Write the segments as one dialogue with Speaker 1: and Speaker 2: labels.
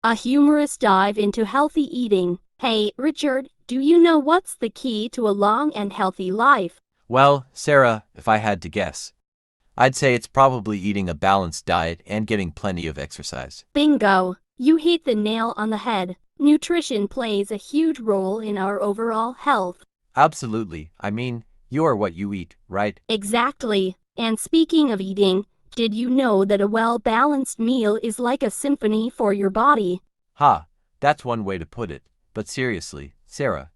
Speaker 1: a humorous dive into healthy eating. Hey, Richard, do you know what's the key to a long and healthy life?
Speaker 2: Well, Sarah, if I had to guess, I'd say it's probably eating a balanced diet and getting plenty of exercise.
Speaker 1: Bingo! You hit the nail on the head. Nutrition plays a huge role in our overall health.
Speaker 2: Absolutely. I mean, you are what you eat, right?
Speaker 1: Exactly. And speaking of eating, did you know that a well-balanced meal is like a symphony for your body?
Speaker 2: Ha, that's one way to put it. But seriously, Sarah,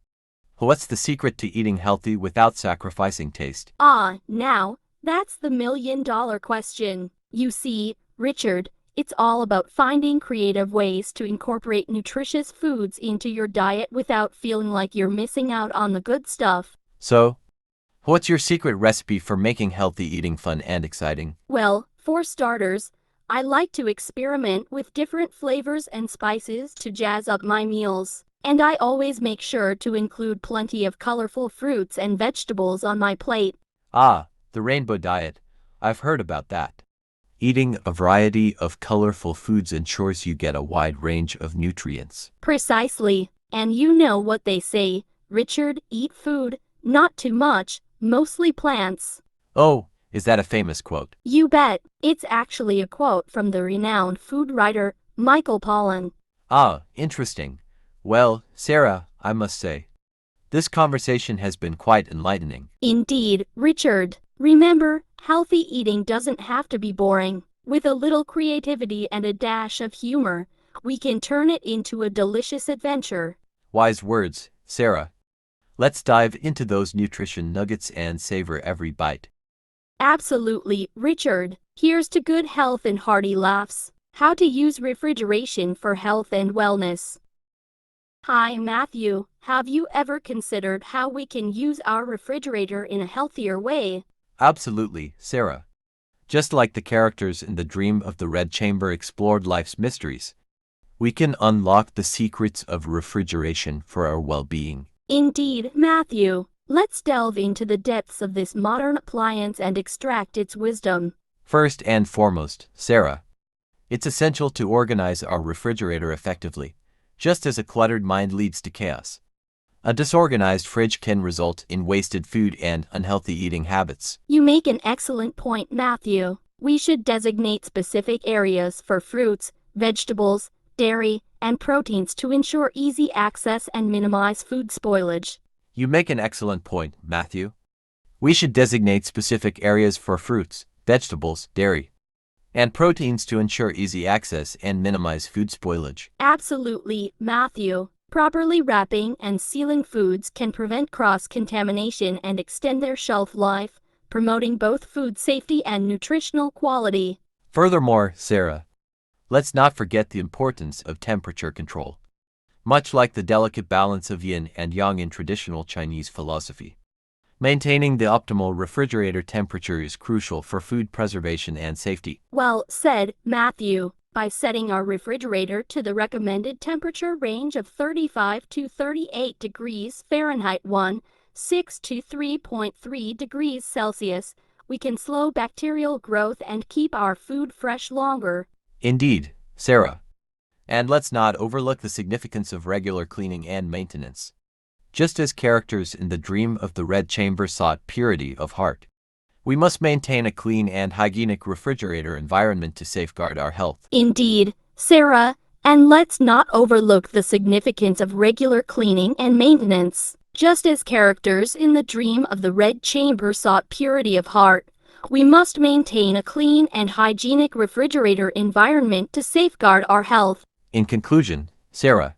Speaker 2: what's the secret to eating healthy without sacrificing taste?
Speaker 1: Now, that's the million-dollar question. You see, Richard, it's all about finding creative ways to incorporate nutritious foods into your diet without feeling like you're missing out on the good stuff.
Speaker 2: So, what's your secret recipe for making healthy eating fun and exciting?
Speaker 1: Well, for starters, I like to experiment with different flavors and spices to jazz up my meals. And I always make sure to include plenty of colorful fruits and vegetables on my plate.
Speaker 2: Ah, the rainbow diet. I've heard about that. Eating a variety of colorful foods ensures you get a wide range of nutrients.
Speaker 1: Precisely. And you know what they say, Richard, eat food, not too much, mostly plants.
Speaker 2: Oh, is that a famous quote?
Speaker 1: You bet. It's actually a quote from the renowned food writer, Michael Pollan.
Speaker 2: Ah, interesting. Well, Sarah, I must say, this conversation has been quite enlightening.
Speaker 1: Indeed, Richard. Remember, healthy eating doesn't have to be boring. With a little creativity and a dash of humor, we can turn it into a delicious adventure.
Speaker 2: Wise words, Sarah. Let's dive into those nutrition nuggets and savor every bite.
Speaker 1: Absolutely, Richard. Here's to good health and hearty laughs. How to use refrigeration for health and wellness. Hi, Matthew. Have you ever considered how we can use our refrigerator in a healthier way?
Speaker 2: Absolutely, Sarah. Just like the characters in The Dream of the Red Chamber explored life's mysteries, we can unlock the secrets of refrigeration for our well-being.
Speaker 1: Indeed, Matthew. Let's delve into the depths of this modern appliance and extract its wisdom.
Speaker 2: First and foremost, Sarah, it's essential to organize our refrigerator effectively, just as a cluttered mind leads to chaos. A disorganized fridge can result in wasted food and unhealthy eating habits.
Speaker 1: You make an excellent point, Matthew. We should designate specific areas for fruits, vegetables, dairy, and proteins to ensure easy access and minimize food spoilage.
Speaker 2: You make an excellent point, Matthew. We should designate specific areas for fruits, vegetables, dairy, and proteins to ensure easy access and minimize food spoilage.
Speaker 1: Absolutely, Matthew. Properly wrapping and sealing foods can prevent cross-contamination and extend their shelf life, promoting both food safety and nutritional quality.
Speaker 2: Furthermore, Sarah, let's not forget the importance of temperature control. Much like the delicate balance of yin and yang in traditional Chinese philosophy, maintaining the optimal refrigerator temperature is crucial for food preservation and safety.
Speaker 1: Well said, Matthew. By setting our refrigerator to the recommended temperature range of 35 to 38 degrees Fahrenheit 6 to 3.3 degrees Celsius, we can slow bacterial growth and keep our food fresh longer.
Speaker 2: Indeed, Sarah. And let's not overlook the significance of regular cleaning and maintenance. Just as characters in The Dream of the Red Chamber sought purity of heart, we must maintain a clean and hygienic refrigerator environment to safeguard our health.
Speaker 1: Indeed, Sarah, and let's not overlook the significance of regular cleaning and maintenance. Just as characters in The Dream of the Red Chamber sought purity of heart, we must maintain a clean and hygienic refrigerator environment to safeguard our health.
Speaker 2: In conclusion, Sarah,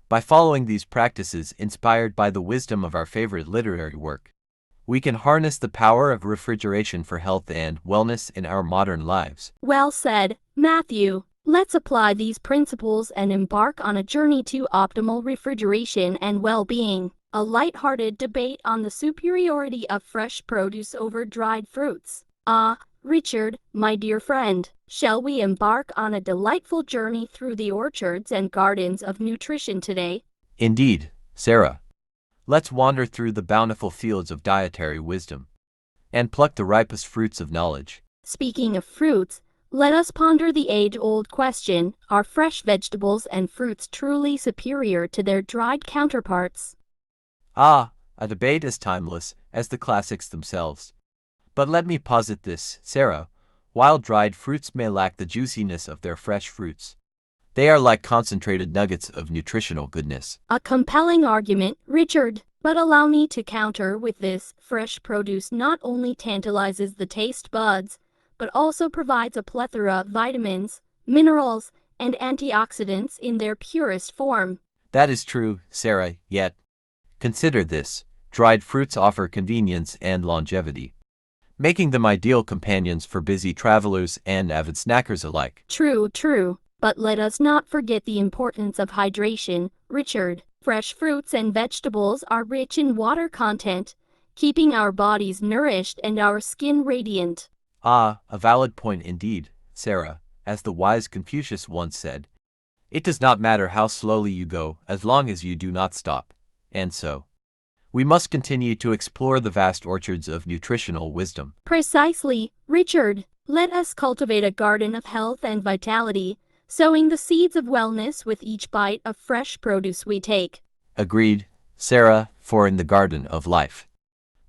Speaker 2: by following these practices inspired by the wisdom of our favorite literary work, we can harness the power of refrigeration for health and wellness in our modern lives.
Speaker 1: Well said, Matthew. Let's apply these principles and embark on a journey to optimal refrigeration and well-being. A light-hearted debate on the superiority of fresh produce over dried fruits. Richard, my dear friend, shall we embark on a delightful journey through the orchards and gardens of nutrition today?
Speaker 2: Indeed, Sarah. Let's wander through the bountiful fields of dietary wisdom and pluck the ripest fruits of knowledge.
Speaker 1: Speaking of fruits, let us ponder the age-old question, are fresh vegetables and fruits truly superior to their dried counterparts?
Speaker 2: Ah, a debate as timeless as the classics themselves. But let me posit this, Sarah. While dried fruits may lack the juiciness of their fresh fruits, they are like concentrated nuggets of nutritional goodness.
Speaker 1: A compelling argument, Richard. But allow me to counter with this. Fresh produce not only tantalizes the taste buds, but also provides a plethora of vitamins, minerals, and antioxidants in their purest form.
Speaker 2: That is true, Sarah, yet consider this. Dried fruits offer convenience and longevity, making them ideal companions for busy travelers and avid snackers alike.
Speaker 1: True. But let us not forget the importance of hydration, Richard. Fresh fruits and vegetables are rich in water content, keeping our bodies nourished and our skin radiant.
Speaker 2: Ah, a valid point indeed, Sarah. As the wise Confucius once said, it does not matter how slowly you go as long as you do not stop. And so, we must continue to explore the vast orchards of nutritional wisdom.
Speaker 1: Precisely, Richard. Let us cultivate a garden of health and vitality, sowing the seeds of wellness with each bite of fresh produce we take.
Speaker 2: Agreed, Sarah, for in the garden of life,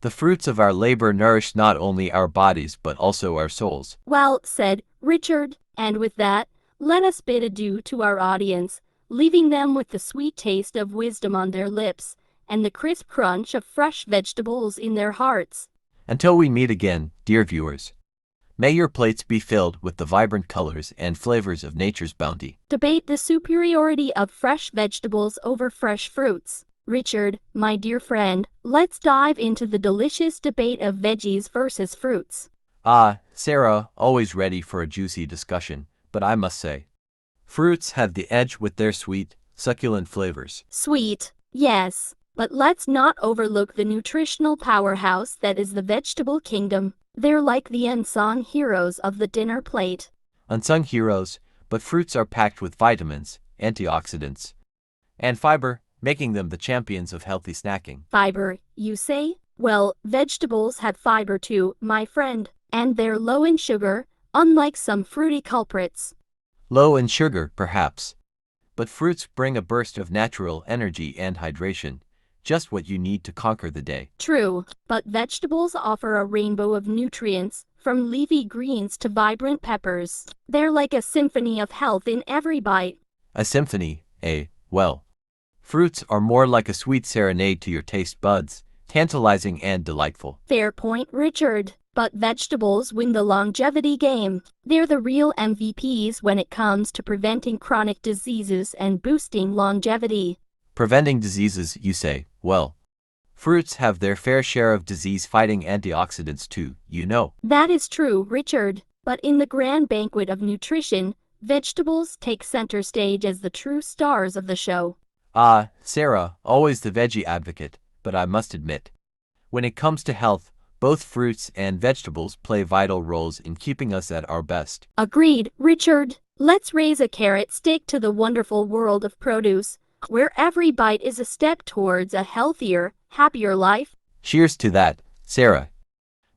Speaker 2: the fruits of our labor nourish not only our bodies but also our souls.
Speaker 1: Well said, Richard. And with that, let us bid adieu to our audience, leaving them with the sweet taste of wisdom on their lips and the crisp crunch of fresh vegetables in their hearts.
Speaker 2: Until we meet again, dear viewers, may your plates be filled with the vibrant colors and flavors of nature's bounty.
Speaker 1: Debate the superiority of fresh vegetables over fresh fruits. Richard, my dear friend, let's dive into the delicious debate of veggies versus fruits.
Speaker 2: Ah, Sarah, always ready for a juicy discussion, but I must say, fruits have the edge with their sweet, succulent flavors.
Speaker 1: Sweet, yes, but let's not overlook the nutritional powerhouse that is the vegetable kingdom. They're like the unsung heroes of the dinner plate.
Speaker 2: Unsung heroes, but fruits are packed with vitamins, antioxidants, and fiber, making them the champions of healthy snacking.
Speaker 1: Fiber, you say? Well, vegetables have fiber too, my friend, and they're low in sugar, unlike some fruity culprits.
Speaker 2: Low in sugar, perhaps, but fruits bring a burst of natural energy and hydration, just what you need to conquer the day.
Speaker 1: True, but vegetables offer a rainbow of nutrients, from leafy greens to vibrant peppers. They're like a symphony of health in every bite.
Speaker 2: A symphony, eh? Well, fruits are more like a sweet serenade to your taste buds, tantalizing and delightful.
Speaker 1: Fair point, Richard. But vegetables win the longevity game. They're the real MVPs when it comes to preventing chronic diseases and boosting longevity.
Speaker 2: Preventing diseases, you say? Well, fruits have their fair share of disease-fighting antioxidants too, you know.
Speaker 1: That is true, Richard. But in the grand banquet of nutrition, vegetables take center stage as the true stars of the show.
Speaker 2: Ah, Sarah, always the veggie advocate, but I must admit, when it comes to health, both fruits and vegetables play vital roles in keeping us at our best.
Speaker 1: Agreed, Richard. Let's raise a carrot stick to the wonderful world of produce, where every bite is a step towards a healthier, happier life.
Speaker 2: Cheers to that, Sarah.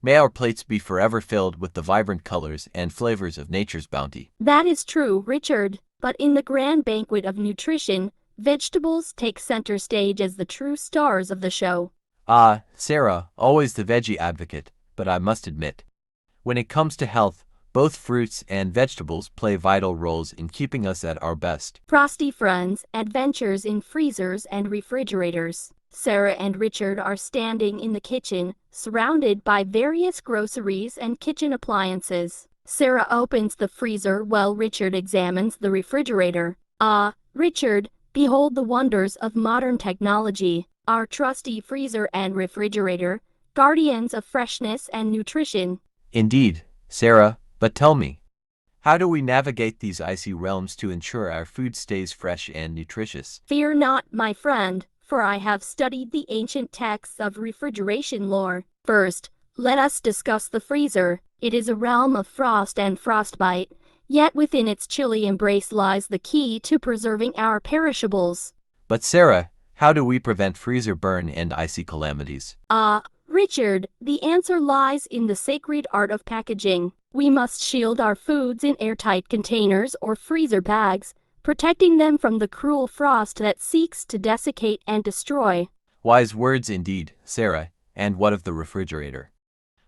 Speaker 2: May our plates be forever filled with the vibrant colors and flavors of nature's bounty.
Speaker 1: That is true, Richard. But in the grand banquet of nutrition, vegetables take center stage as the true stars of the show.
Speaker 2: Ah, Sarah, always the veggie advocate, but I must admit, when it comes to health, both fruits and vegetables play vital roles in keeping us at our best.
Speaker 1: Frosty friends, adventures in freezers and refrigerators. Sarah and Richard are standing in the kitchen, surrounded by various groceries and kitchen appliances. Sarah opens the freezer while Richard examines the refrigerator. Ah, Richard, behold the wonders of modern technology. Our trusty freezer and refrigerator, guardians of freshness and nutrition.
Speaker 2: Indeed, Sarah, but tell me, how do we navigate these icy realms to ensure our food stays fresh and nutritious?
Speaker 1: Fear not, my friend, for I have studied the ancient texts of refrigeration lore. First, let us discuss the freezer. It is a realm of frost and frostbite, yet within its chilly embrace lies the key to preserving our perishables.
Speaker 2: But Sarah, how do we prevent freezer burn and icy calamities?
Speaker 1: Ah, Richard, the answer lies in the sacred art of packaging. We must shield our foods in airtight containers or freezer bags, protecting them from the cruel frost that seeks to desiccate and destroy.
Speaker 2: Wise words indeed, Sarah. And what of the refrigerator?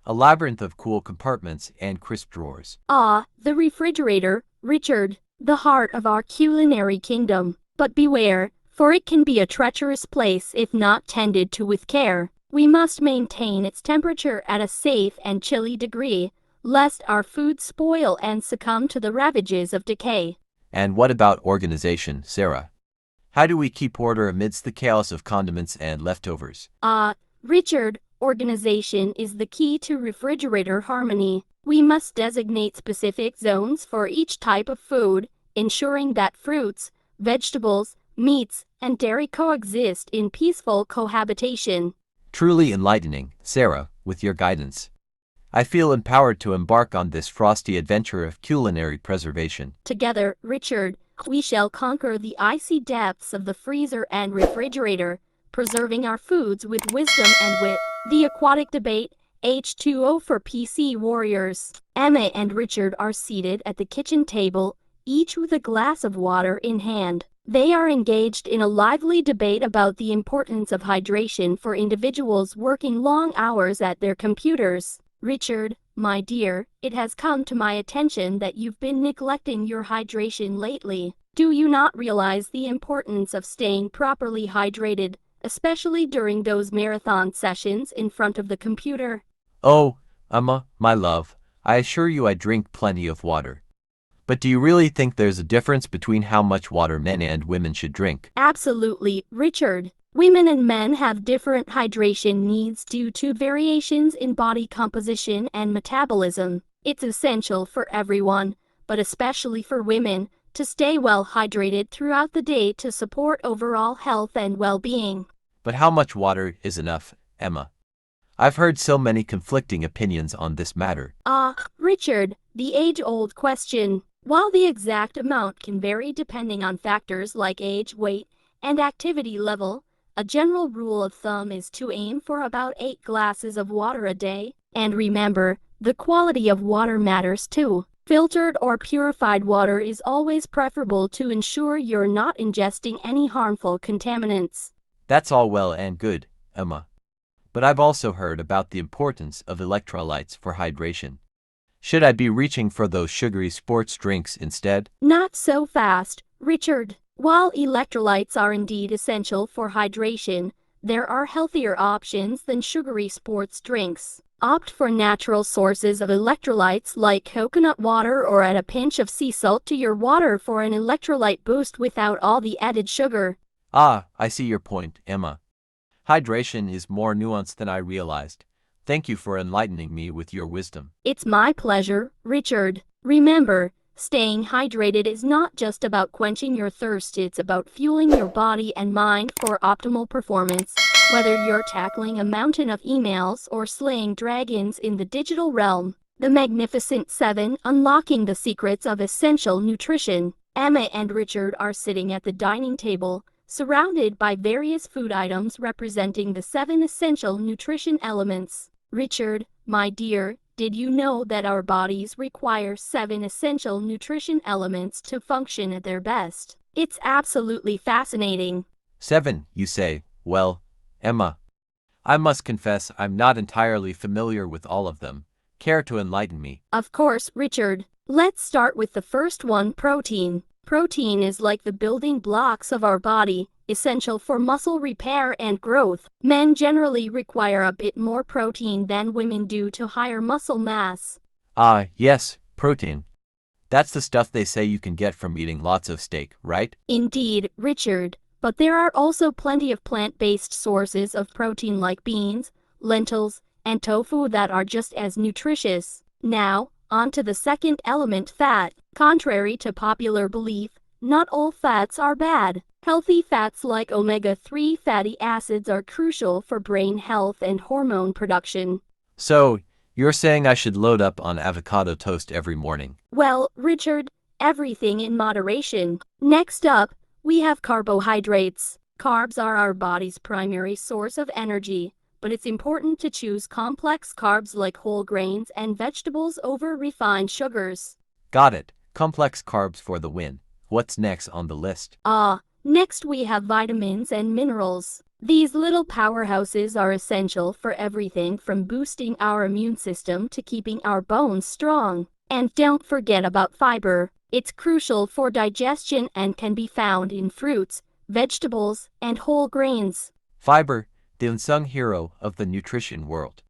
Speaker 2: A labyrinth of cool compartments and crisp drawers.
Speaker 1: Ah, the refrigerator, Richard, the heart of our culinary kingdom. But beware, for it can be a treacherous place if not tended to with care. We must maintain its temperature at a safe and chilly degree, lest our food spoil and succumb to the ravages of decay.
Speaker 2: And what about organization, Sarah? How do we keep order amidst the chaos of condiments and leftovers?
Speaker 1: Richard, organization is the key to refrigerator harmony. We must designate specific zones for each type of food, ensuring that fruits, vegetables, meats, and dairy coexist in peaceful cohabitation.
Speaker 2: Truly enlightening, Sarah, with your guidance. I feel empowered to embark on this frosty adventure of culinary preservation.
Speaker 1: Together, Richard, we shall conquer the icy depths of the freezer and refrigerator, preserving our foods with wisdom and wit. The aquatic debate, H2O for PC warriors. Emma and Richard are seated at the kitchen table, each with a glass of water in hand. They are engaged in a lively debate about the importance of hydration for individuals working long hours at their computers. Richard, my dear, it has come to my attention that you've been neglecting your hydration lately. Do you not realize the importance of staying properly hydrated, especially during those marathon sessions in front of the computer?
Speaker 2: Oh, Emma, my love, I assure you I drink plenty of water. But do you really think there's a difference between how much water men and women should drink?
Speaker 1: Absolutely, Richard. Women and men have different hydration needs due to variations in body composition and metabolism. It's essential for everyone, but especially for women, to stay well hydrated throughout the day to support overall health and well-being.
Speaker 2: But how much water is enough, Emma? I've heard so many conflicting opinions on this matter.
Speaker 1: Richard, the age-old question. While the exact amount can vary depending on factors like age, weight, and activity level, a general rule of thumb is to aim for about 8 glasses of water a day. And remember, the quality of water matters too. Filtered or purified water is always preferable to ensure you're not ingesting any harmful contaminants.
Speaker 2: That's all well and good, Emma. But I've also heard about the importance of electrolytes for hydration. Should I be reaching for those sugary sports drinks instead?
Speaker 1: Not so fast, Richard. While electrolytes are indeed essential for hydration, there are healthier options than sugary sports drinks. Opt for natural sources of electrolytes like coconut water or add a pinch of sea salt to your water for an electrolyte boost without all the added sugar.
Speaker 2: I see your point, Emma. Hydration is more nuanced than I realized. Thank you for enlightening me with your wisdom.
Speaker 1: It's my pleasure, Richard. Remember, staying hydrated is not just about quenching your thirst, it's about fueling your body and mind for optimal performance. Whether you're tackling a mountain of emails or slaying dragons in the digital realm, the Magnificent Seven unlocking the secrets of essential nutrition. Emma and Richard are sitting at the dining table, surrounded by various food items representing the 7 essential nutrition elements. Richard, my dear, did you know that our bodies require 7 essential nutrition elements to function at their best? It's absolutely fascinating.
Speaker 2: 7, you say? Well, Emma, I must confess I'm not entirely familiar with all of them. Care to enlighten me?
Speaker 1: Of course, Richard. Let's start with the first one, protein. Protein is like the building blocks of our body, essential for muscle repair and growth. Men generally require a bit more protein than women due to higher muscle mass.
Speaker 2: Yes, protein. That's the stuff they say you can get from eating lots of steak, right?
Speaker 1: Indeed, Richard. But there are also plenty of plant-based sources of protein like beans, lentils, and tofu that are just as nutritious. Now, on to the second element, fat. Contrary to popular belief, not all fats are bad. Healthy fats like omega-3 fatty acids are crucial for brain health and hormone production.
Speaker 2: So, you're saying I should load up on avocado toast every morning?
Speaker 1: Well, Richard, everything in moderation. Next up, we have carbohydrates. Carbs are our body's primary source of energy, but it's important to choose complex carbs like whole grains and vegetables over refined sugars.
Speaker 2: Got it. Complex carbs for the win. What's next on the list?
Speaker 1: Next we have vitamins and minerals. These little powerhouses are essential for everything from boosting our immune system to keeping our bones strong. And don't forget about fiber. It's crucial for digestion and can be found in fruits, vegetables, and whole grains.
Speaker 2: Fiber, the unsung hero of the nutrition world.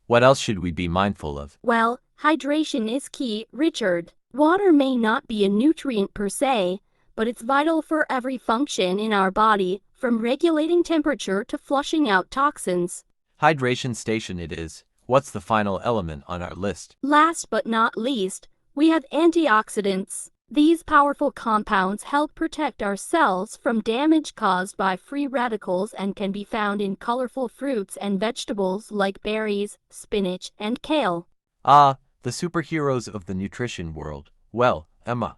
Speaker 2: What else should we be mindful of?
Speaker 1: Well, hydration is key, Richard. Water may not be a nutrient per se, but it's vital for every function in our body, from regulating temperature to flushing out toxins.
Speaker 2: Hydration station it is. What's the final element on our list?
Speaker 1: Last but not least, we have antioxidants. These powerful compounds help protect our cells from damage caused by free radicals and can be found in colorful fruits and vegetables like berries, spinach, and kale.
Speaker 2: The superheroes of the nutrition world. Well, Emma,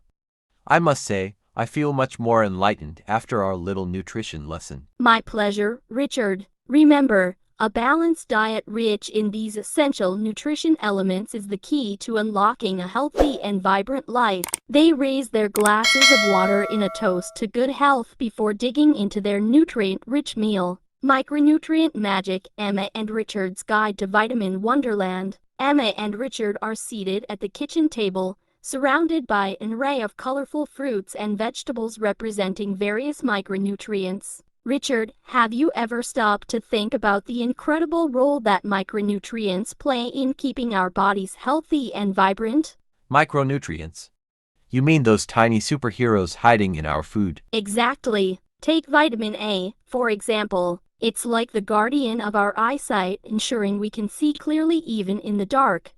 Speaker 2: I must say, I feel much more enlightened after our little nutrition lesson.
Speaker 1: My pleasure, Richard. Remember, a balanced diet rich in these essential nutrition elements is the key to unlocking a healthy and vibrant life. They raise their glasses of water in a toast to good health before digging into their nutrient-rich meal. Micronutrient Magic, Emma and Richard's Guide to Vitamin Wonderland. Emma and Richard are seated at the kitchen table, surrounded by an array of colorful fruits and vegetables representing various micronutrients. Richard, have you ever stopped to think about the incredible role that micronutrients play in keeping our bodies healthy and vibrant?
Speaker 2: Micronutrients. You mean those tiny superheroes hiding in our food?
Speaker 1: Exactly. Take vitamin A, for example. It's like the guardian of our eyesight, ensuring we can see clearly even in the dark.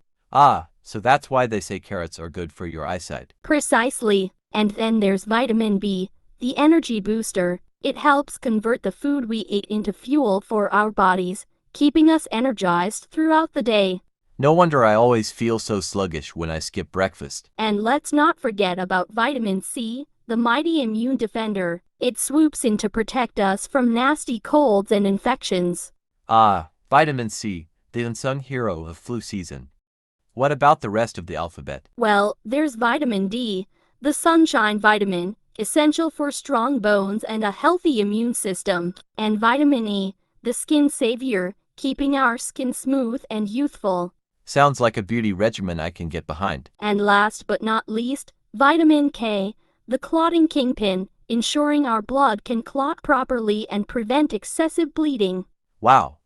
Speaker 2: So that's why they say carrots are good for your eyesight.
Speaker 1: Precisely. And then there's vitamin B, the energy booster. It helps convert the food we ate into fuel for our bodies, keeping us energized throughout the day.
Speaker 2: No wonder I always feel so sluggish when I skip breakfast.
Speaker 1: And let's not forget about vitamin C, the mighty immune defender. It swoops in to protect us from nasty colds and infections.
Speaker 2: Vitamin C, the unsung hero of flu season. What about the rest of the alphabet?
Speaker 1: Well, there's vitamin D, the sunshine vitamin, essential for strong bones and a healthy immune system, and vitamin E, the skin savior, keeping our skin smooth and youthful.
Speaker 2: Sounds like a beauty regimen I can get behind.
Speaker 1: And last but not least, vitamin K, the clotting kingpin, ensuring our blood can clot properly and prevent excessive bleeding.
Speaker 2: Wow!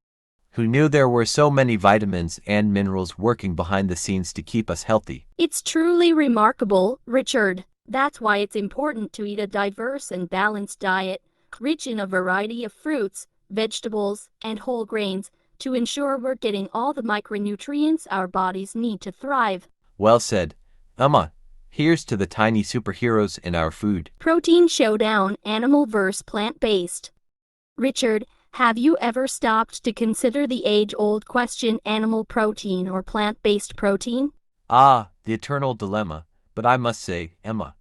Speaker 2: Who knew there were so many vitamins and minerals working behind the scenes to keep us healthy?
Speaker 1: It's truly remarkable, Richard. That's why it's important to eat a diverse and balanced diet, rich in a variety of fruits, vegetables, and whole grains, to ensure we're getting all the micronutrients our bodies need to thrive.
Speaker 2: Well said. Emma, here's to the tiny superheroes in our food.
Speaker 1: Protein showdown, animal versus plant-based. Richard, have you ever stopped to consider the age-old question, animal protein or plant-based protein?
Speaker 2: The eternal dilemma. But I must say, Emma,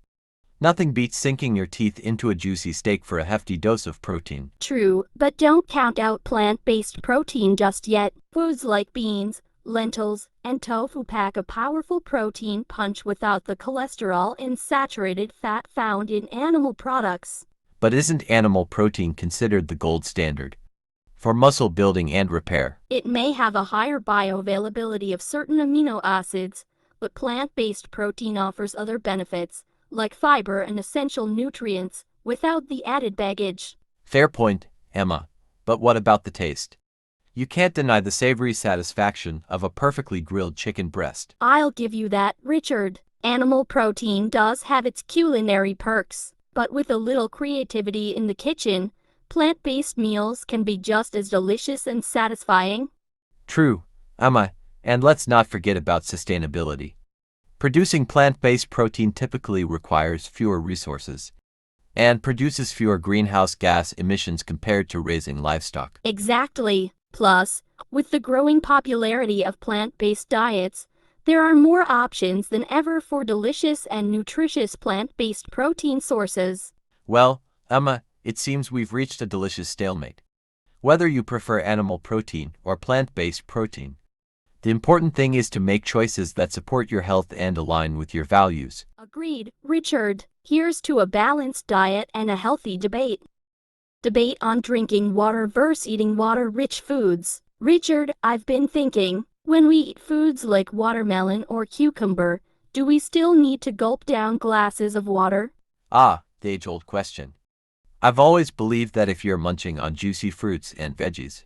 Speaker 2: nothing beats sinking your teeth into a juicy steak for a hefty dose of protein.
Speaker 1: True, but don't count out plant-based protein just yet. Foods like beans, lentils, and tofu pack a powerful protein punch without the cholesterol and saturated fat found in animal products.
Speaker 2: But isn't animal protein considered the gold standard for muscle building and repair?
Speaker 1: It may have a higher bioavailability of certain amino acids, but plant-based protein offers other benefits, like fiber and essential nutrients, without the added baggage.
Speaker 2: Fair point, Emma. But what about the taste? You can't deny the savory satisfaction of a perfectly grilled chicken breast.
Speaker 1: I'll give you that, Richard. Animal protein does have its culinary perks, but with a little creativity in the kitchen, plant-based meals can be just as delicious and satisfying.
Speaker 2: True, Emma. And let's not forget about sustainability. Producing plant-based protein typically requires fewer resources and produces fewer greenhouse gas emissions compared to raising livestock.
Speaker 1: Exactly. Plus, with the growing popularity of plant-based diets, there are more options than ever for delicious and nutritious plant-based protein sources.
Speaker 2: Well, Emma, it seems we've reached a delicious stalemate. whether you prefer animal protein or plant-based protein. The important thing is to make choices that support your health and align with your values.
Speaker 1: Agreed, Richard. Here's to a balanced diet and a healthy debate. Debate on drinking water versus eating water-rich foods. Richard, I've been thinking, when we eat foods like watermelon or cucumber, do we still need to gulp down glasses of water?
Speaker 2: Ah, the age-old question. I've always believed that if you're munching on juicy fruits and veggies,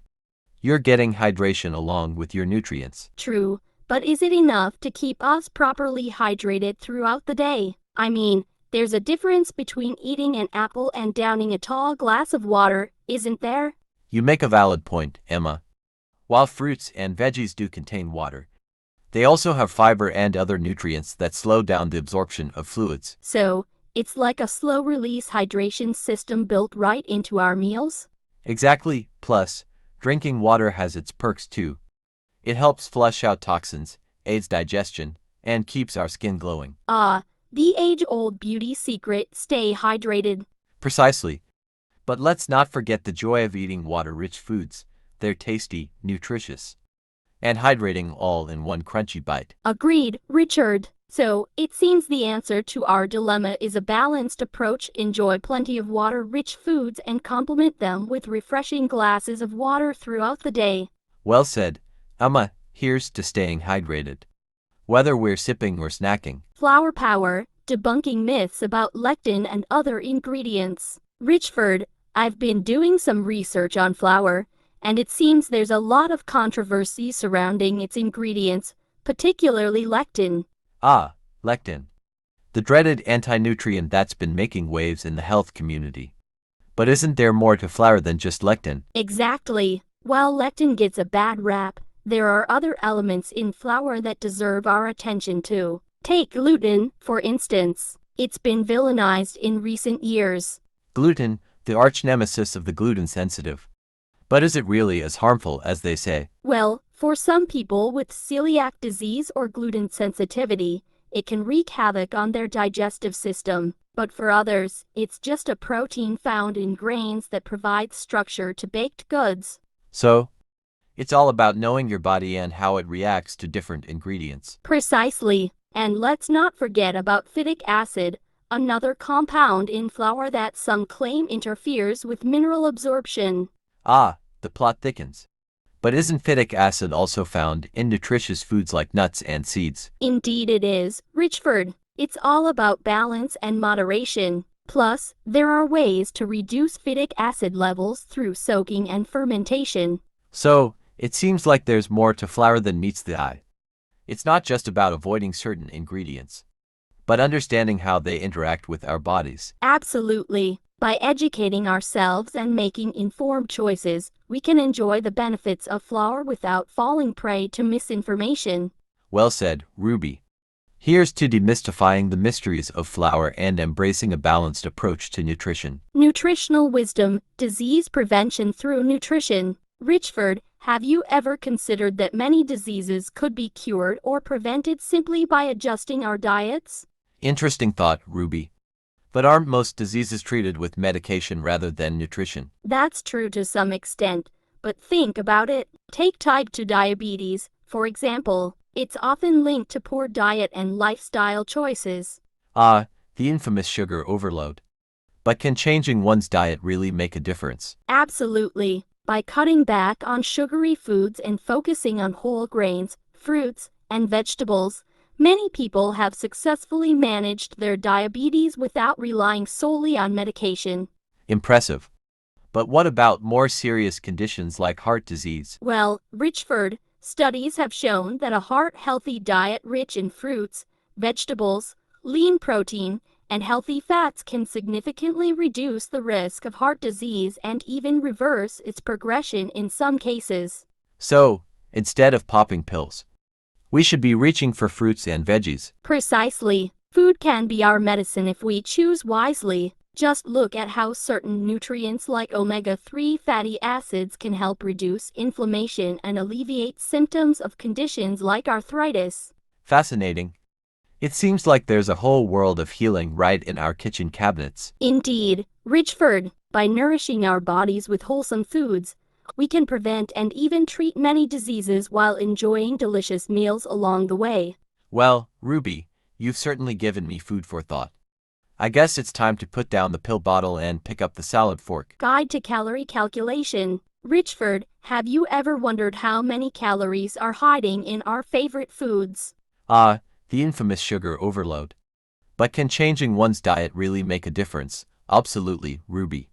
Speaker 2: you're getting hydration along with your nutrients.
Speaker 1: True, but is it enough to keep us properly hydrated throughout the day? I mean, there's a difference between eating an apple and downing a tall glass of water, isn't there?
Speaker 2: You make a valid point, Emma. While fruits and veggies do contain water, they also have fiber and other nutrients that slow down the absorption of fluids.
Speaker 1: So, it's like a slow-release hydration system built right into our meals?
Speaker 2: Exactly, plus, drinking water has its perks too. It helps flush out toxins, aids digestion, and keeps our skin glowing.
Speaker 1: Ah, the age-old beauty secret, stay hydrated.
Speaker 2: Precisely. But let's not forget the joy of eating water-rich foods. They're tasty, nutritious, and hydrating all in one crunchy bite.
Speaker 1: Agreed, Richard. So, it seems the answer to our dilemma is a balanced approach. Enjoy plenty of water-rich foods and complement them with refreshing glasses of water throughout the day.
Speaker 2: Well said, Emma. Here's to staying hydrated, whether we're sipping or snacking.
Speaker 1: Flower power, debunking myths about lectin and other ingredients. Richford, I've been doing some research on flour, and it seems there's a lot of controversy surrounding its ingredients, particularly lectin.
Speaker 2: Ah, lectin. The dreaded anti-nutrient that's been making waves in the health community. But isn't there more to flour than just lectin?
Speaker 1: Exactly. While lectin gets a bad rap, there are other elements in flour that deserve our attention too. Take gluten, for instance. It's been villainized in recent years.
Speaker 2: Gluten, the arch nemesis of the gluten-sensitive. But is it really as harmful as they say?
Speaker 1: Well, for some people with celiac disease or gluten sensitivity, it can wreak havoc on their digestive system. But for others, it's just a protein found in grains that provides structure to baked goods.
Speaker 2: So, it's all about knowing your body and how it reacts to different ingredients.
Speaker 1: Precisely. And let's not forget about phytic acid, another compound in flour that some claim interferes with mineral absorption.
Speaker 2: Ah, the plot thickens. But isn't phytic acid also found in nutritious foods like nuts and seeds?
Speaker 1: Indeed it is, Richford. It's all about balance and moderation. Plus, there are ways to reduce phytic acid levels through soaking and fermentation.
Speaker 2: So, it seems like there's more to flour than meets the eye. It's not just about avoiding certain ingredients, but understanding how they interact with our bodies.
Speaker 1: Absolutely. By educating ourselves and making informed choices, we can enjoy the benefits of flour without falling prey to misinformation.
Speaker 2: Well said, Ruby. Here's to demystifying the mysteries of flour and embracing a balanced approach to nutrition.
Speaker 1: Nutritional wisdom, disease prevention through nutrition. Richford, have you ever considered that many diseases could be cured or prevented simply by adjusting our diets?
Speaker 2: Interesting thought, Ruby. But aren't most diseases treated with medication rather than nutrition?
Speaker 1: That's true to some extent, but think about it. Take type 2 diabetes, for example. It's often linked to poor diet and lifestyle choices.
Speaker 2: Ah, the infamous sugar overload. But can changing one's diet really make a difference?
Speaker 1: Absolutely. By cutting back on sugary foods and focusing on whole grains, fruits, and vegetables, many people have successfully managed their diabetes without relying solely on medication.
Speaker 2: Impressive. But what about more serious conditions like heart disease?
Speaker 1: Well, Richford, studies have shown that a heart-healthy diet rich in fruits, vegetables, lean protein, and healthy fats can significantly reduce the risk of heart disease and even reverse its progression in some cases.
Speaker 2: So, instead of popping pills, we should be reaching for fruits and veggies.
Speaker 1: Precisely. Food can be our medicine if we choose wisely. Just look at how certain nutrients like omega-3 fatty acids can help reduce inflammation and alleviate symptoms of conditions like arthritis.
Speaker 2: Fascinating. It seems like there's a whole world of healing right in our kitchen cabinets.
Speaker 1: Indeed, Richford, by nourishing our bodies with wholesome foods, We can prevent and even treat many diseases while enjoying delicious meals along the way.
Speaker 2: Well, Ruby, you've certainly given me food for thought. I guess it's time to put down the pill bottle and pick up the salad fork.
Speaker 1: Guide to Calorie Calculation. Richford, have you ever wondered how many calories are hiding in our favorite foods?
Speaker 2: Ah, the infamous sugar overload. But can changing one's diet really make a difference? Absolutely, Ruby.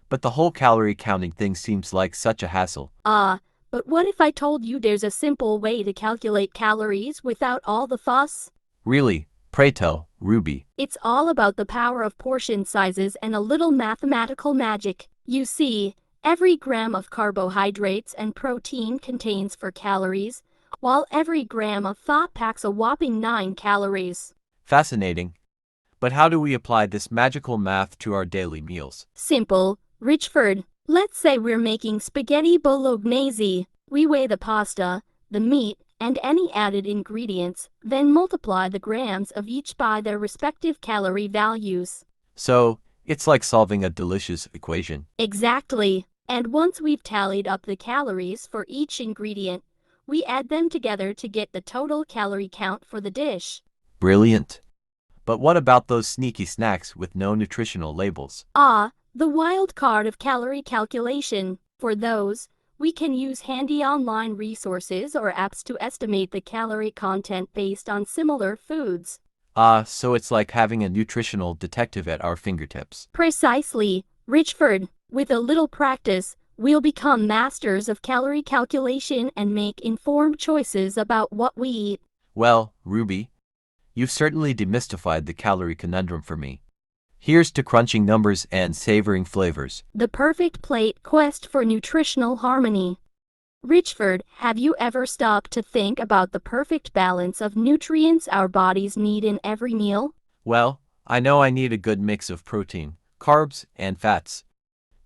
Speaker 2: But the whole calorie counting thing seems like such a hassle.
Speaker 1: But what if I told you there's a simple way to calculate calories without all the fuss?
Speaker 2: Really? Pray tell, Ruby.
Speaker 1: It's all about the power of portion sizes and a little mathematical magic. You see, every gram of carbohydrates and protein contains 4 calories, while every gram of fat packs a whopping 9 calories.
Speaker 2: Fascinating. But how do we apply this magical math to our daily meals?
Speaker 1: Simple, Richford. Let's say we're making spaghetti bolognese. We weigh the pasta, the meat, and any added ingredients, then multiply the grams of each by their respective calorie values.
Speaker 2: So, it's like solving a delicious equation.
Speaker 1: Exactly. And once we've tallied up the calories for each ingredient, we add them together to get the total calorie count for the dish.
Speaker 2: Brilliant. But what about those sneaky snacks with no nutritional labels?
Speaker 1: The wild card of calorie calculation. For those, we can use handy online resources or apps to estimate the calorie content based on similar foods.
Speaker 2: So it's like having a nutritional detective at our fingertips.
Speaker 1: Precisely, Richford. With a little practice, we'll become masters of calorie calculation and make informed choices about what we eat.
Speaker 2: Well, Ruby, you've certainly demystified the calorie conundrum for me. Here's to crunching numbers and savoring flavors.
Speaker 1: The perfect plate quest for nutritional harmony. Richford, have you ever stopped to think about the perfect balance of nutrients our bodies need in every meal?
Speaker 2: Well, I know I need a good mix of protein, carbs, and fats.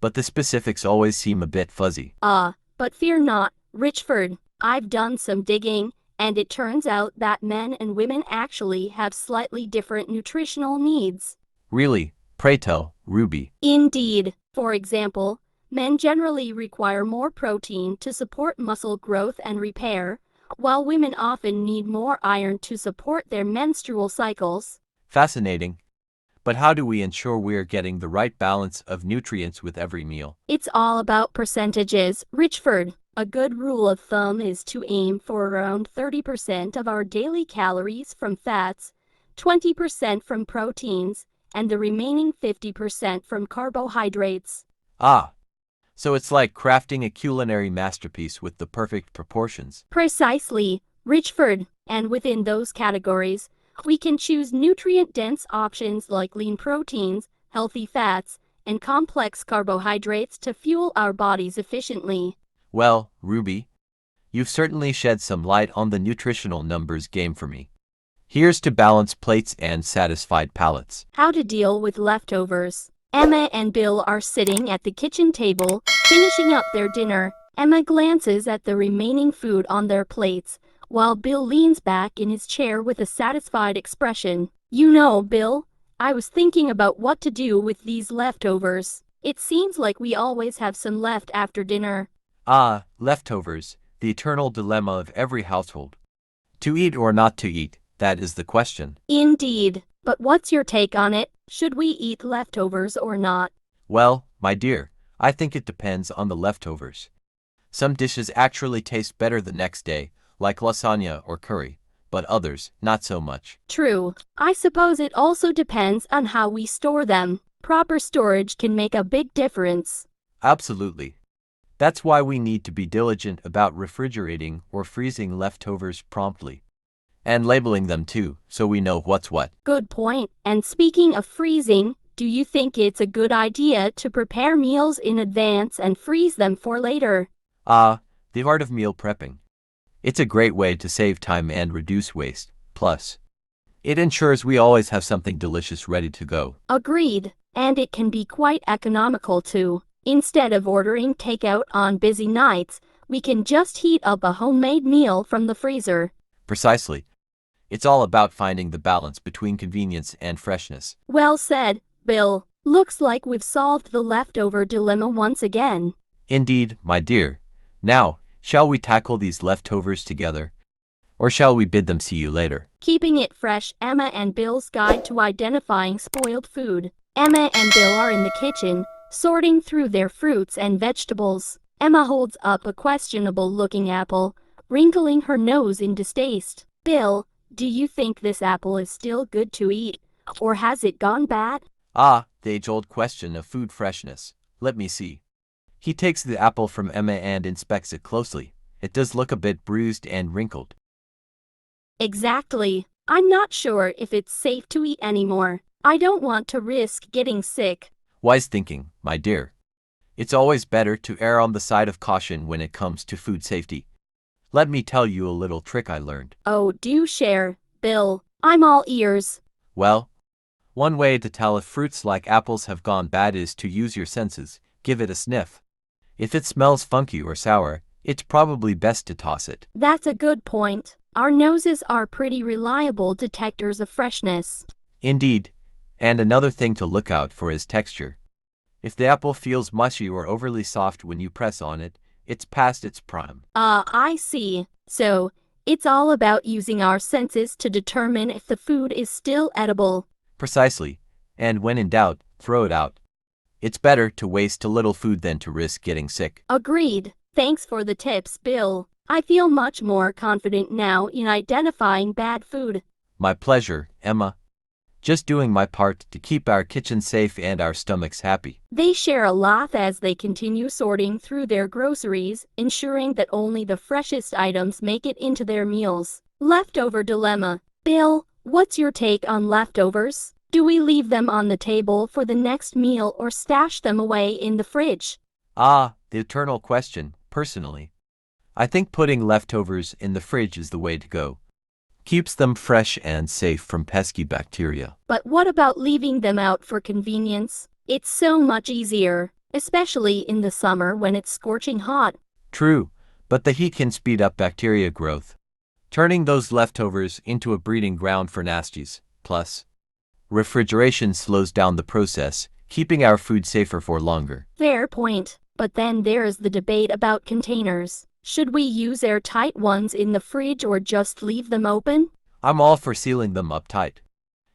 Speaker 2: But the specifics always seem a bit fuzzy.
Speaker 1: But fear not, Richford. I've done some digging, and it turns out that men and women actually have slightly different nutritional needs.
Speaker 2: Really? Pray tell, Ruby.
Speaker 1: Indeed. For example, men generally require more protein to support muscle growth and repair, while women often need more iron to support their menstrual cycles.
Speaker 2: Fascinating. But how do we ensure we are getting the right balance of nutrients with every meal?
Speaker 1: It's all about percentages, Richford. A good rule of thumb is to aim for around 30% of our daily calories from fats, 20% from proteins, and the remaining 50% from carbohydrates.
Speaker 2: So it's like crafting a culinary masterpiece with the perfect proportions.
Speaker 1: Precisely, Richford. And within those categories, we can choose nutrient-dense options like lean proteins, healthy fats, and complex carbohydrates to fuel our bodies efficiently.
Speaker 2: Well, Ruby, you've certainly shed some light on the nutritional numbers game for me. Here's to balanced plates and satisfied palates.
Speaker 1: How to deal with leftovers. Emma and Bill are sitting at the kitchen table, finishing up their dinner. Emma glances at the remaining food on their plates, while Bill leans back in his chair with a satisfied expression. You know, Bill, I was thinking about what to do with these leftovers. It seems like we always have some left after dinner.
Speaker 2: Leftovers, the eternal dilemma of every household. To eat or not to eat, that is the question.
Speaker 1: Indeed. But what's your take on it? Should we eat leftovers or not?
Speaker 2: Well, my dear, I think it depends on the leftovers. Some dishes actually taste better the next day, like lasagna or curry, but others, not so much.
Speaker 1: True. I suppose it also depends on how we store them. Proper storage can make a big difference.
Speaker 2: Absolutely. That's why we need to be diligent about refrigerating or freezing leftovers promptly. And labeling them too, so we know what's what.
Speaker 1: Good point. And speaking of freezing, do you think it's a good idea to prepare meals in advance and freeze them for later?
Speaker 2: The art of meal prepping. It's a great way to save time and reduce waste. Plus, it ensures we always have something delicious ready to go.
Speaker 1: Agreed. And it can be quite economical too. Instead of ordering takeout on busy nights, we can just heat up a homemade meal from the freezer.
Speaker 2: Precisely. It's all about finding the balance between convenience and freshness.
Speaker 1: Well said, Bill. Looks like we've solved the leftover dilemma once again.
Speaker 2: Indeed, my dear. Now, shall we tackle these leftovers together? Or shall we bid them see you later?
Speaker 1: Keeping it fresh, Emma and Bill's guide to identifying spoiled food. Emma and Bill are in the kitchen, sorting through their fruits and vegetables. Emma holds up a questionable-looking apple, wrinkling her nose in distaste. Bill, do you think this apple is still good to eat, or has it gone bad?
Speaker 2: Ah, the age-old question of food freshness. Let me see. He takes the apple from Emma and inspects it closely. It does look a bit bruised and wrinkled.
Speaker 1: Exactly. I'm not sure if it's safe to eat anymore. I don't want to risk getting sick.
Speaker 2: Wise thinking, my dear. It's always better to err on the side of caution when it comes to food safety. Let me tell you a little trick I learned.
Speaker 1: Oh, do share, Bill. I'm all ears.
Speaker 2: Well, one way to tell if fruits like apples have gone bad is to use your senses. Give it a sniff. If it smells funky or sour, it's probably best to toss it.
Speaker 1: That's a good point. Our noses are pretty reliable detectors of freshness.
Speaker 2: Indeed. And another thing to look out for is texture. If the apple feels mushy or overly soft when you press on it, it's past its prime.
Speaker 1: I see. So, it's all about using our senses to determine if the food is still edible.
Speaker 2: Precisely. And when in doubt, throw it out. It's better to waste a little food than to risk getting sick.
Speaker 1: Agreed. Thanks for the tips, Bill. I feel much more confident now in identifying bad food.
Speaker 2: My pleasure, Emma. Just doing my part to keep our kitchen safe and our stomachs happy.
Speaker 1: They share a laugh as they continue sorting through their groceries, ensuring that only the freshest items make it into their meals. Leftover dilemma. Bill, what's your take on leftovers? Do we leave them on the table for the next meal or stash them away in the fridge?
Speaker 2: Ah, the eternal question, personally. I think putting leftovers in the fridge is the way to go. Keeps them fresh and safe from pesky bacteria.
Speaker 1: But what about leaving them out for convenience? It's so much easier, especially in the summer when it's scorching hot.
Speaker 2: True, but the heat can speed up bacteria growth, turning those leftovers into a breeding ground for nasties. Plus, refrigeration slows down the process, keeping our food safer for longer.
Speaker 1: Fair point. But then there's the debate about containers. Should we use airtight ones in the fridge or just leave them open?
Speaker 2: I'm all for sealing them up tight.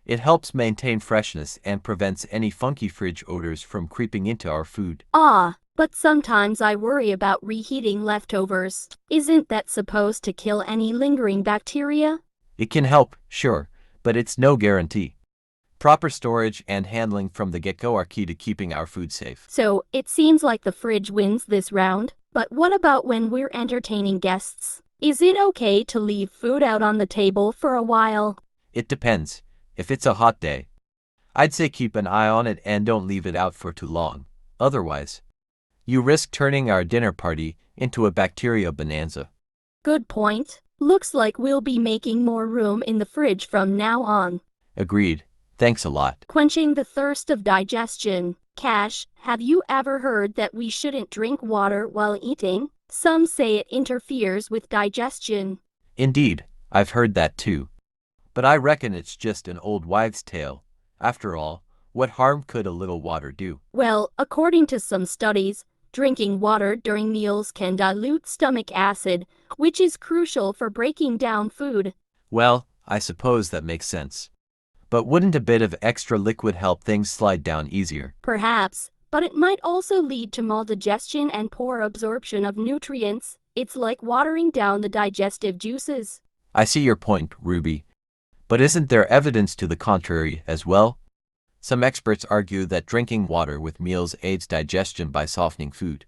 Speaker 2: It helps maintain freshness and prevents any funky fridge odors from creeping into our food.
Speaker 1: But sometimes I worry about reheating leftovers. Isn't that supposed to kill any lingering bacteria?
Speaker 2: It can help, sure, but it's no guarantee. Proper storage and handling from the get-go are key to keeping our food safe.
Speaker 1: So, it seems like the fridge wins this round. But what about when we're entertaining guests? Is it okay to leave food out on the table for a while?
Speaker 2: It depends. If it's a hot day, I'd say keep an eye on it and don't leave it out for too long. Otherwise, you risk turning our dinner party into a bacteria bonanza.
Speaker 1: Good point. Looks like we'll be making more room in the fridge from now on.
Speaker 2: Agreed. Thanks a lot.
Speaker 1: Quenching the thirst of digestion. Cash, have you ever heard that we shouldn't drink water while eating? Some say it interferes with digestion.
Speaker 2: Indeed, I've heard that too. But I reckon it's just an old wives' tale. After all, what harm could a little water do?
Speaker 1: Well, according to some studies, drinking water during meals can dilute stomach acid, which is crucial for breaking down food.
Speaker 2: Well, I suppose that makes sense. But wouldn't a bit of extra liquid help things slide down easier?
Speaker 1: Perhaps, but it might also lead to maldigestion and poor absorption of nutrients. It's like watering down the digestive juices.
Speaker 2: I see your point, Ruby. But isn't there evidence to the contrary as well? Some experts argue that drinking water with meals aids digestion by softening food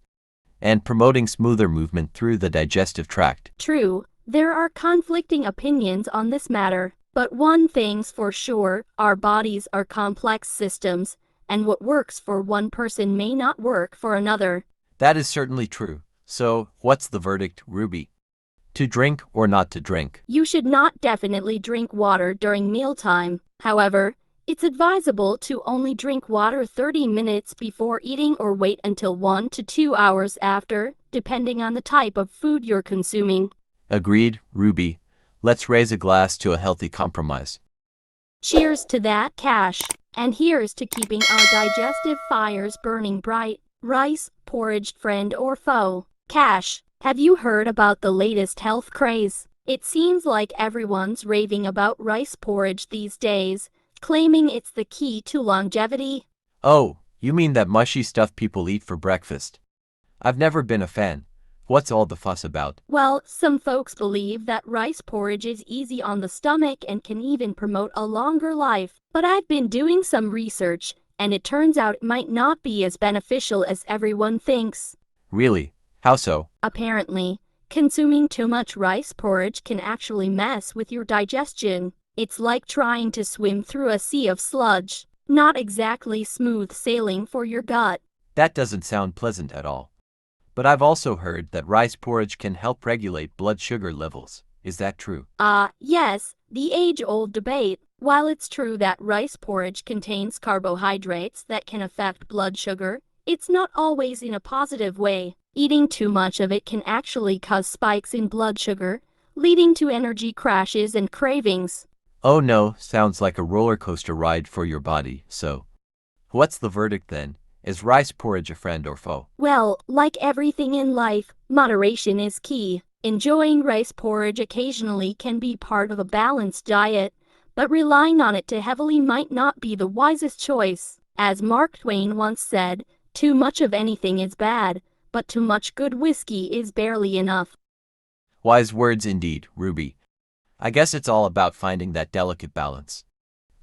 Speaker 2: and promoting smoother movement through the digestive tract.
Speaker 1: True, there are conflicting opinions on this matter. But one thing's for sure, our bodies are complex systems, and what works for one person may not work for another.
Speaker 2: That is certainly true. So, what's the verdict, Ruby? To drink or not to drink?
Speaker 1: You should not definitely drink water during mealtime. However, it's advisable to only drink water 30 minutes before eating or wait until 1 to 2 hours after, depending on the type of food you're consuming.
Speaker 2: Agreed, Ruby. Let's raise a glass to a healthy compromise.
Speaker 1: Cheers to that, Cash. And here's to keeping our digestive fires burning bright. Rice porridge, friend or foe? Cash, have you heard about the latest health craze? It seems like everyone's raving about rice porridge these days, claiming it's the key to longevity.
Speaker 2: Oh, you mean that mushy stuff people eat for breakfast? I've never been a fan. What's all the fuss about?
Speaker 1: Well, some folks believe that rice porridge is easy on the stomach and can even promote a longer life. But I've been doing some research, and it turns out it might not be as beneficial as everyone thinks.
Speaker 2: Really? How so?
Speaker 1: Apparently, consuming too much rice porridge can actually mess with your digestion. It's like trying to swim through a sea of sludge. Not exactly smooth sailing for your gut.
Speaker 2: That doesn't sound pleasant at all. But I've also heard that rice porridge can help regulate blood sugar levels. Is that true?
Speaker 1: Yes, the age-old debate. While it's true that rice porridge contains carbohydrates that can affect blood sugar, it's not always in a positive way. Eating too much of it can actually cause spikes in blood sugar, leading to energy crashes and cravings.
Speaker 2: Oh no, sounds like a roller coaster ride for your body. So, what's the verdict then? Is rice porridge a friend or foe?
Speaker 1: Well, like everything in life, moderation is key. Enjoying rice porridge occasionally can be part of a balanced diet, but relying on it too heavily might not be the wisest choice. As Mark Twain once said, too much of anything is bad, but too much good whiskey is barely enough.
Speaker 2: Wise words indeed, Ruby. I guess it's all about finding that delicate balance.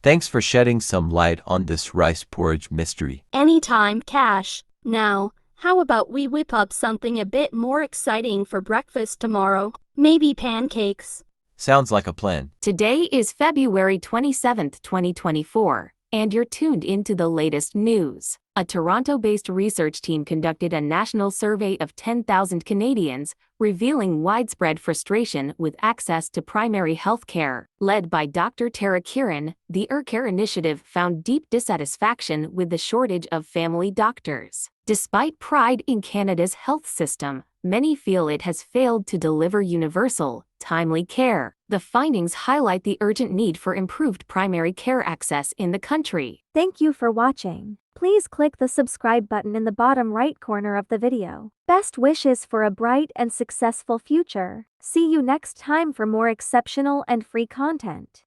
Speaker 2: Thanks for shedding some light on this rice porridge mystery.
Speaker 1: Anytime, Cash. Now, how about we whip up something a bit more exciting for breakfast tomorrow? Maybe pancakes.
Speaker 2: Sounds like a plan.
Speaker 3: Today is February 27th, 2024, and you're tuned into the latest news. A Toronto-based research team conducted a national survey of 10,000 Canadians, revealing widespread frustration with access to primary health care. Led by Dr. Tara Kiran, the Care initiative found deep dissatisfaction with the shortage of family doctors. Despite pride in Canada's health system, many feel it has failed to deliver universal, timely care. The findings highlight the urgent need for improved primary care access in the country.
Speaker 4: Thank you for watching. Please click the subscribe button in the bottom right corner of the video. Best wishes for a bright and successful future. See you next time for more exceptional and free content.